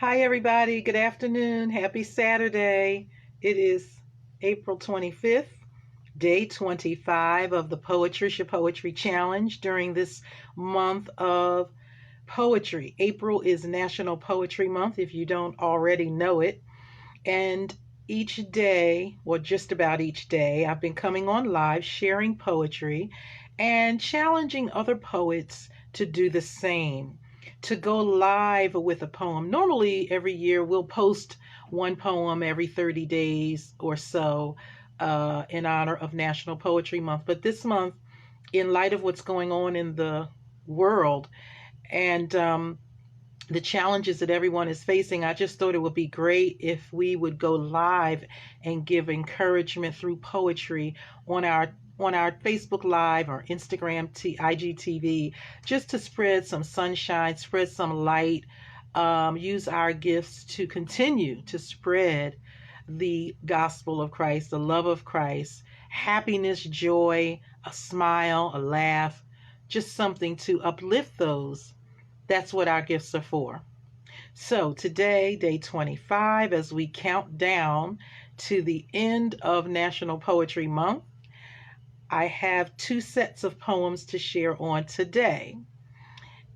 Hi, everybody. Good afternoon. Happy Saturday. It is April 25th, day 25 of the Poetry Poetry Challenge during this month of poetry. April is National Poetry Month, if you don't already know it. And each day, or just about each day, I've been coming on live sharing poetry and challenging other poets to do the same, to go live with a poem. Normally, every year, we'll post one poem every 30 days or so in honor of National Poetry Month. But this month, in light of what's going on in the world and the challenges that everyone is facing, I just thought it would be great if we would go live and give encouragement through poetry on our Facebook Live or Instagram, IGTV, just to spread some sunshine, spread some light, use our gifts to continue to spread the gospel of Christ, the love of Christ, happiness, joy, a smile, a laugh, just something to uplift those. That's what our gifts are for. So today, day 25, as we count down to the end of National Poetry Month, I have two sets of poems to share on today.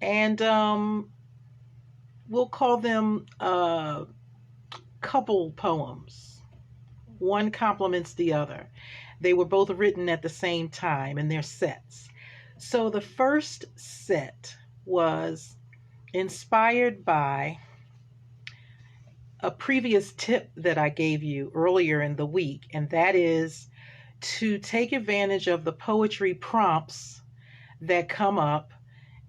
And we'll call them couple poems. One complements the other. They were both written at the same time and they're sets. So the first set was inspired by a previous tip that I gave you earlier in the week, and that is to take advantage of the poetry prompts that come up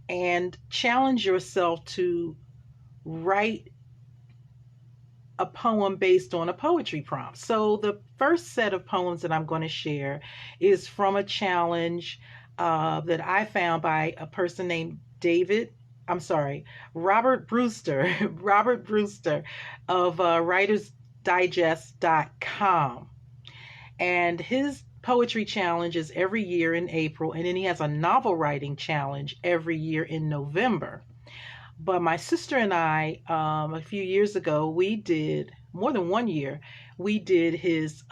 and challenge yourself to write a poem based on a poetry prompt. So, the first set of poems that I'm going to share is from a challenge that I found by a person named Robert Brewster, Robert Brewster of WritersDigest.com. And his poetry challenge is every year in April, and then he has a novel writing challenge every year in November. But my sister and I, a few years ago, we did more than 1 year. We did his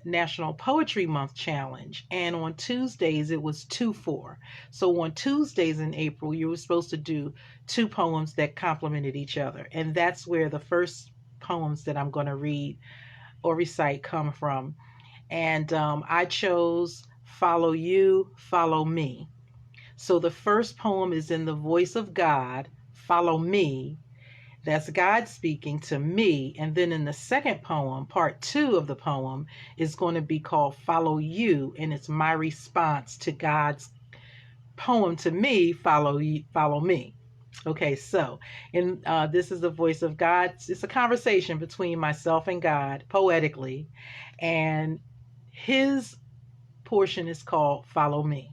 National Poetry Month challenge, and on Tuesdays it was 2-4. So on Tuesdays in April, you were supposed to do two poems that complemented each other, and that's where the first poems that I'm going to read or recite come from. And I chose "Follow You, Follow Me." So the first poem is in the voice of God, "Follow Me." That's God speaking to me. And then in the second poem, part two of the poem, is going to be called "Follow You." And it's my response to God's poem to me, "Follow You, Follow Me." Okay, so this is the voice of God. It's a conversation between myself and God, poetically. And his portion is called "Follow Me."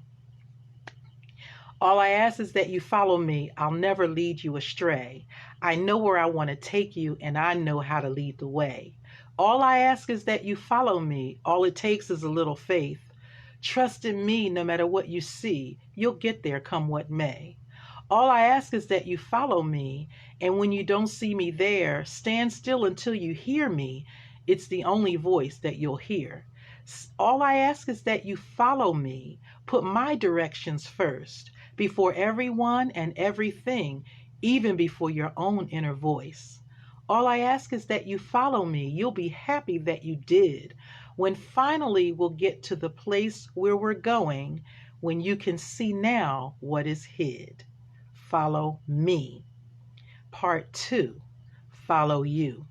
All I ask is that you follow me. I'll never lead you astray. I know where I want to take you, and I know how to lead the way. All I ask is that you follow me. All it takes is a little faith. Trust in me no matter what you see. You'll get there come what may. All I ask is that you follow me, and when you don't see me there, stand still until you hear me. It's the only voice that you'll hear. All I ask is that you follow me. Put my directions first, before everyone and everything, even before your own inner voice. All I ask is that you follow me. You'll be happy that you did. When finally we'll get to the place where we're going, when you can see now what is hid. Follow me. Part two, follow you.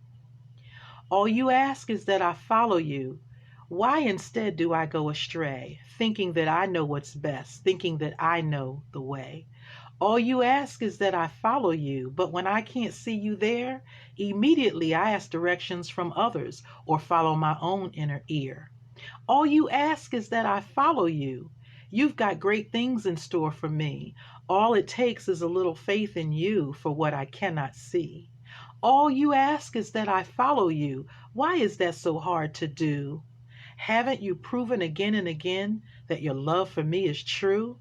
All you ask is that I follow you. Why instead do I go astray, thinking that I know what's best, thinking that I know the way? All you ask is that I follow you, but when I can't see you there, immediately I ask directions from others or follow my own inner ear. All you ask is that I follow you. You've got great things in store for me. All it takes is a little faith in you for what I cannot see. All you ask is that I follow you. Why is that so hard to do? Haven't you proven again and again that your love for me is true?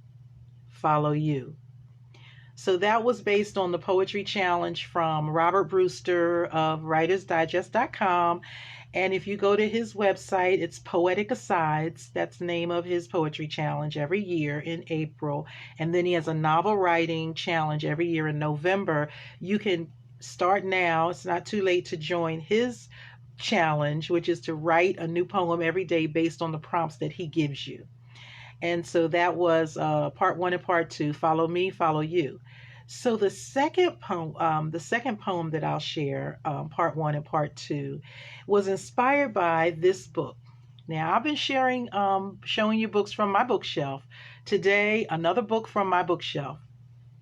Follow you. So that was based on the poetry challenge from Robert Brewster of WritersDigest.com. And if you go to his website, it's Poetic Asides. That's the name of his poetry challenge every year in April. And then he has a novel writing challenge every year in November. You can start now. It's not too late to join his challenge, which is to write a new poem every day based on the prompts that he gives you. And so that was part one and part two. Follow me, follow you. So the second poem that I'll share, part one and part two, was inspired by this book. Now I've been showing you books from my bookshelf. Today, another book from my bookshelf.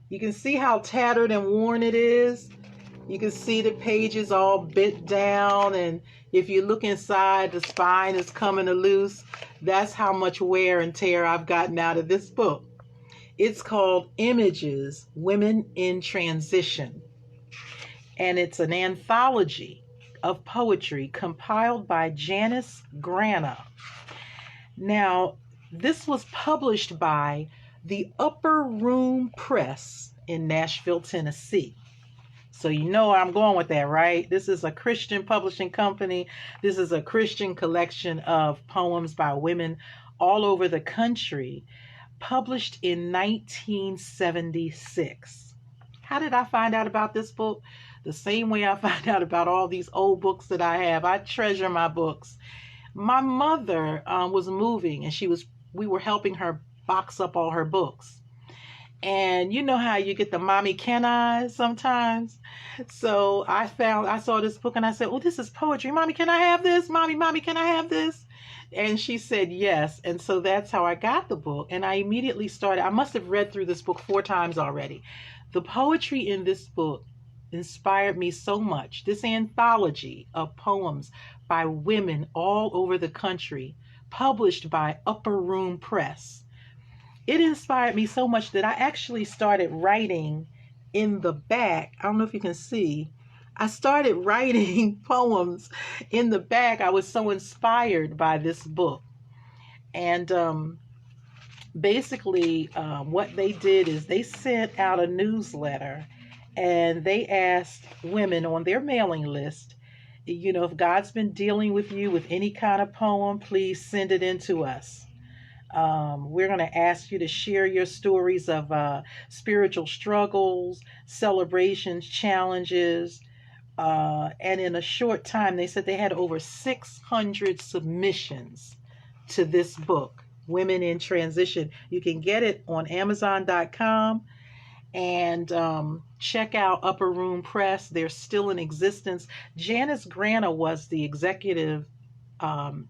You can see how tattered and worn it is. You can see the pages all bent down, and if you look inside, the spine is coming loose. That's how much wear and tear I've gotten out of this book. It's called Images, Women in Transition, and it's an anthology of poetry compiled by Janice Grana. Now, this was published by the Upper Room Press in Nashville, Tennessee. So you know where I'm going with that, right? This is a Christian publishing company. This is a Christian collection of poems by women all over the country, published in 1976. How did I find out about this book? The same way I find out about all these old books that I have. I treasure my books. My mother was moving, and we were helping her box up all her books. And you know how you get the mommy can I sometimes. So I saw this book and I said, oh, this is poetry. Mommy, can I have this? Mommy, can I have this? And she said yes. And so that's how I got the book. And I immediately started. I must have read through this book 4 times already. The poetry in this book inspired me so much. This anthology of poems by women all over the country, published by Upper Room Press. It inspired me so much that I actually started writing in the back. I don't know if you can see. I started writing poems in the back. I was so inspired by this book. And basically, what they did is they sent out a newsletter, and they asked women on their mailing list, you know, if God's been dealing with you with any kind of poem, please send it in to us. We're going to ask you to share your stories of spiritual struggles, celebrations, challenges. And in a short time, they said they had over 600 submissions to this book, Women in Transition. You can get it on Amazon.com and check out Upper Room Press. They're still in existence. Janice Grana was the executive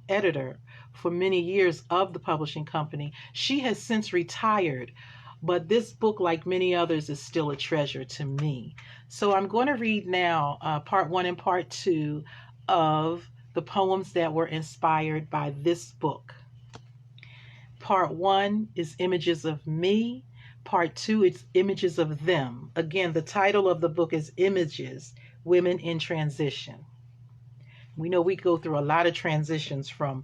editor for many years of the publishing company. She has since retired, but this book, like many others, is still a treasure to me. So I'm going to read now part one and part two of the poems that were inspired by this book. Part one is Images of Me. Part two is Images of Them. Again, the title of the book is Images, Women in Transition. We know we go through a lot of transitions from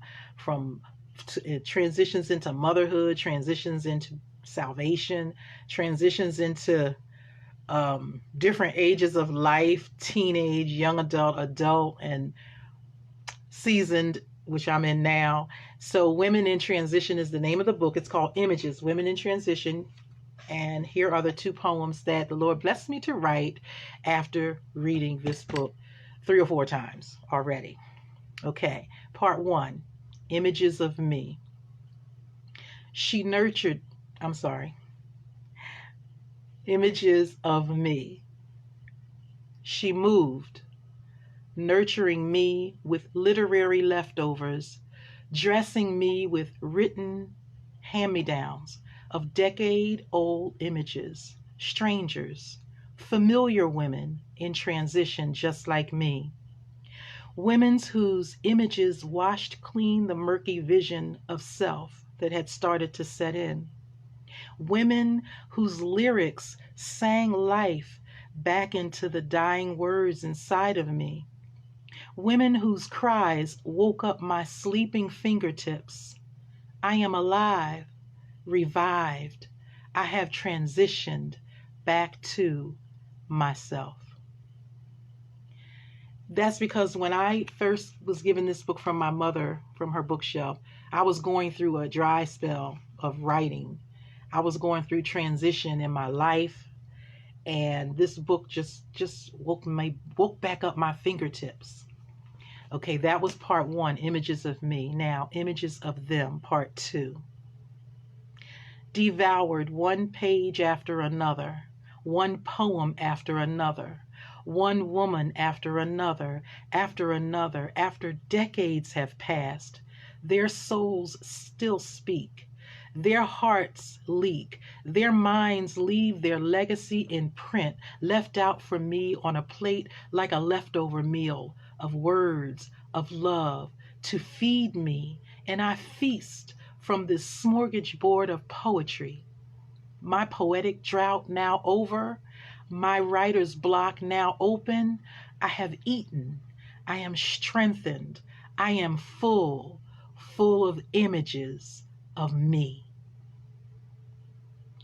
transitions into motherhood, transitions into salvation, transitions into different ages of life, teenage, young adult, and seasoned, which I'm in now. So Women in Transition is the name of the book. It's called Images, Women in Transition. And here are the 2 poems that the Lord blessed me to write after reading this book 3 or 4 times already. Okay, part 1, Images of Me. Images of me. She moved, nurturing me with literary leftovers, dressing me with written hand-me-downs of decade-old images, strangers, familiar women in transition just like me. Women whose images washed clean the murky vision of self that had started to set in. Women whose lyrics sang life back into the dying words inside of me. Women whose cries woke up my sleeping fingertips. I am alive, revived. I have transitioned back to myself. That's because when I first was given this book from my mother from her bookshelf, I was going through a dry spell of writing. I was going through transition in my life, and this book just woke back up my fingertips. Okay, that was part one, images of me. Now, images of them, part two. Devoured one page after another, one poem after another, one woman after another, after decades have passed. Their souls still speak. Their hearts leak. Their minds leave their legacy in print, left out for me on a plate like a leftover meal of words, of love, to feed me, and I feast from this smorgasbord of poetry. My poetic drought now over, my writer's block now open. I have eaten, I am strengthened, I am full of images of me.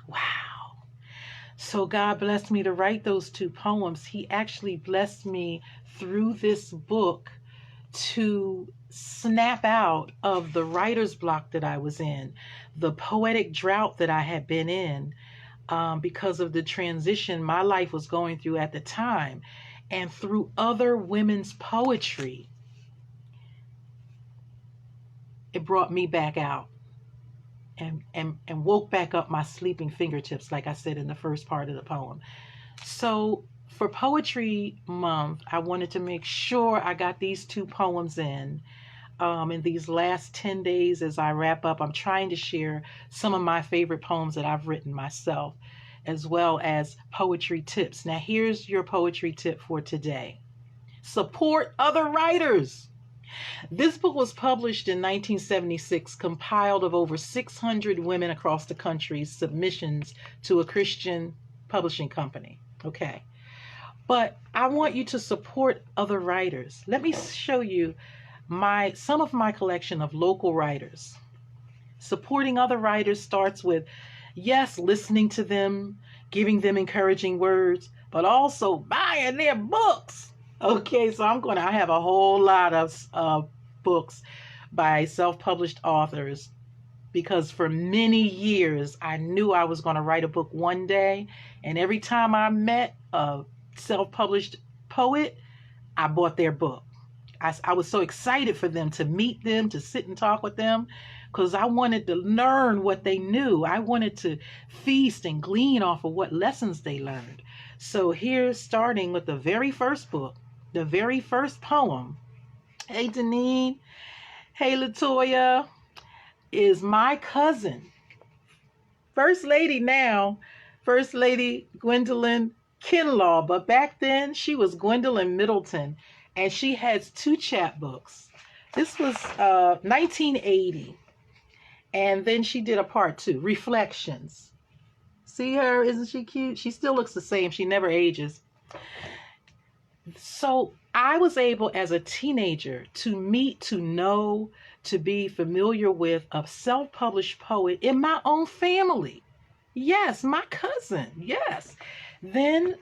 Wow. So God blessed me to write those two poems. He actually blessed me through this book to snap out of the writer's block that I was in, the poetic drought that I had been in, because of the transition my life was going through at the time. And through other women's poetry, it brought me back out and woke back up my sleeping fingertips, like I said in the first part of the poem. So for Poetry Month, I wanted to make sure I got these two poems in these last 10 days. As I wrap up, I'm trying to share some of my favorite poems that I've written myself, as well as poetry tips. Now, here's your poetry tip for today. Support other writers. This book was published in 1976, compiled of over 600 women across the country's submissions to a Christian publishing company. Okay. But I want you to support other writers. Let me show you some of my collection of local writers. Supporting other writers starts with, yes, listening to them, giving them encouraging words, but also buying their books. Okay, so I have a whole lot of books by self-published authors, because for many years I knew I was going to write a book one day, and every time I met a self-published poet, I bought their book. I was so excited for them, to meet them, to sit and talk with them, because I wanted to learn what they knew. I wanted to feast and glean off of what lessons they learned. So here's starting with the very first book, the very first poem. Hey, Deneen. Hey, Latoya. Is my cousin, First Lady now, First Lady Gwendolyn Kinlaw, but back then she was Gwendolyn Middleton, and she has two chapbooks. This was 1980, and then she did a part two, Reflections. See her? Isn't she cute? She still looks the same. She never ages. So I was able as a teenager to meet, to know, to be familiar with a self-published poet in my own family. Yes, my cousin. Yes. Then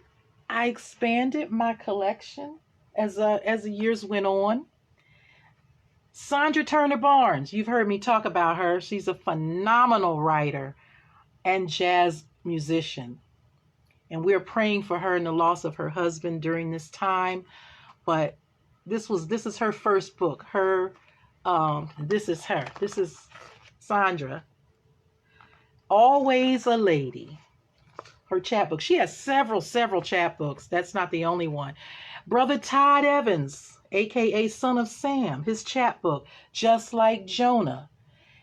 I expanded my collection as the years went on. Sandra Turner Barnes, you've heard me talk about her. She's a phenomenal writer and jazz musician. And we're praying for her and the loss of her husband during this time. But this is her first book. This is her. This is Sandra. Always a Lady. Her chapbook. She has several chapbooks. That's not the only one. Brother Todd Evans, aka Son of Sam, his chapbook, Just Like Jonah.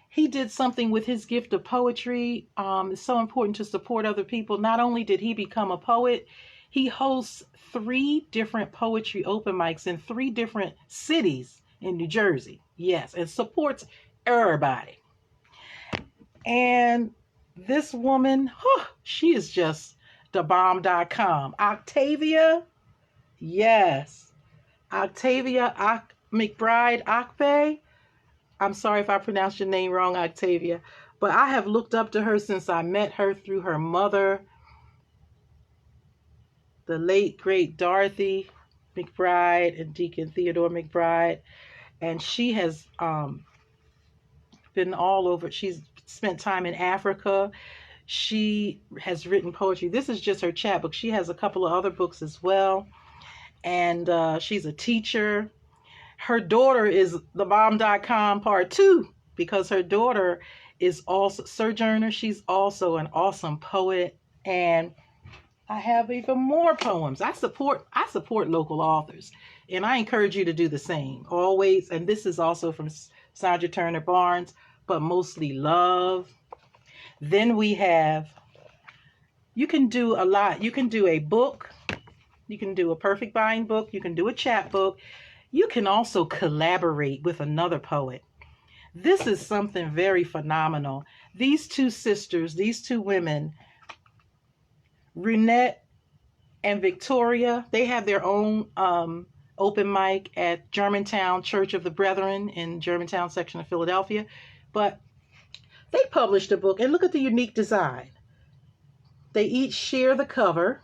He did something with his gift of poetry. It's so important to support other people. Not only did he become a poet, he hosts 3 different poetry open mics in 3 different cities in New Jersey. Yes, and supports everybody. And this woman, she is just thebomb.com. Octavia, yes. Octavia McBride Akpe. I'm sorry if I pronounced your name wrong, Octavia, but I have looked up to her since I met her through her mother. the late great Dorothy McBride and Deacon Theodore McBride, and she has been all over. She's spent time in Africa. She has written poetry. This is just her chapbook. She has a couple of other books as well, and she's a teacher. Her daughter is thebomb.com part 2 because her daughter is also Sojourner. She's also an awesome poet, and I have even more poems. I support local authors, and I encourage you to do the same always. And this is also from Sandra Turner Barnes, but mostly love. Then we have, you can do a lot. You can do a book. You can do a perfect bind book. You can do a chapbook. You can also collaborate with another poet. This is something very phenomenal. These two sisters, these two women, Runette and Victoria, they have their own open mic at Germantown Church of the Brethren in Germantown section of Philadelphia. But they published a book, and look at the unique design. They each share the cover,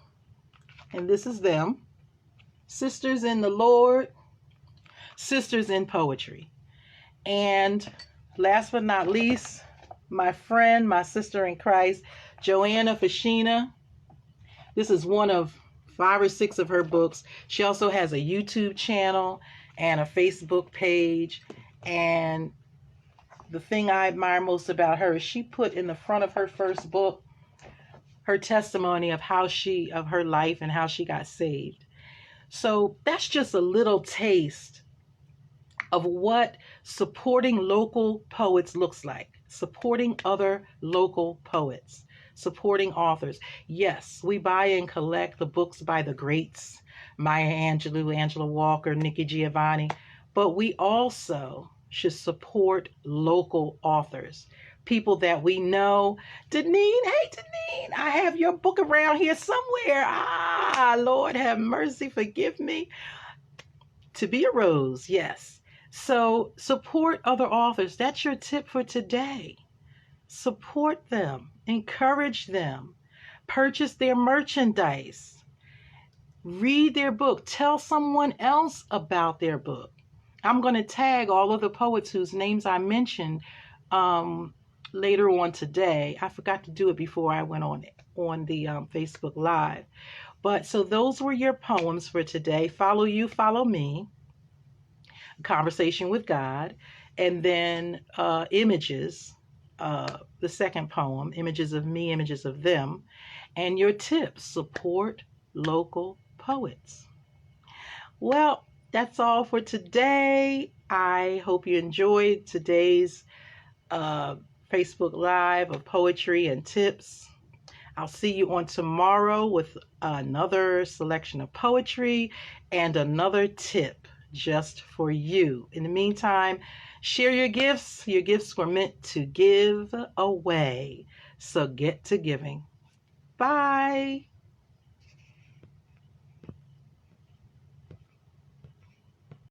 and this is them. Sisters in the Lord, Sisters in Poetry. And last but not least, my friend, my sister in Christ, Joanna Fashina. This is one of 5 or 6 of her books. She also has a YouTube channel and a Facebook page. And the thing I admire most about her is she put in the front of her first book her testimony of her life and how she got saved. So that's just a little taste of what supporting local poets looks like. Supporting other local poets. Supporting authors. Yes, we buy and collect the books by the greats, Maya Angelou, Angela Walker, Nikki Giovanni, but we also should support local authors, people that we know. Deneen, hey Deneen, I have your book around here somewhere. Lord have mercy, forgive me. To be a rose, yes. So support other authors. That's your tip for today. Support them, encourage them, purchase their merchandise, read their book, tell someone else about their book. I'm going to tag all of the poets whose names I mentioned later on today. I forgot to do it before I went on the Facebook Live. But so those were your poems for today. Follow you, follow me. Conversation with God. And then images. The second poem, images of me, images of them. And your tips, support local poets. Well, that's all for today. I hope you enjoyed today's Facebook Live of poetry and tips. I'll see you on tomorrow with another selection of poetry and another tip just for you. In the meantime, share your gifts. Your gifts were meant to give away. So get to giving. Bye.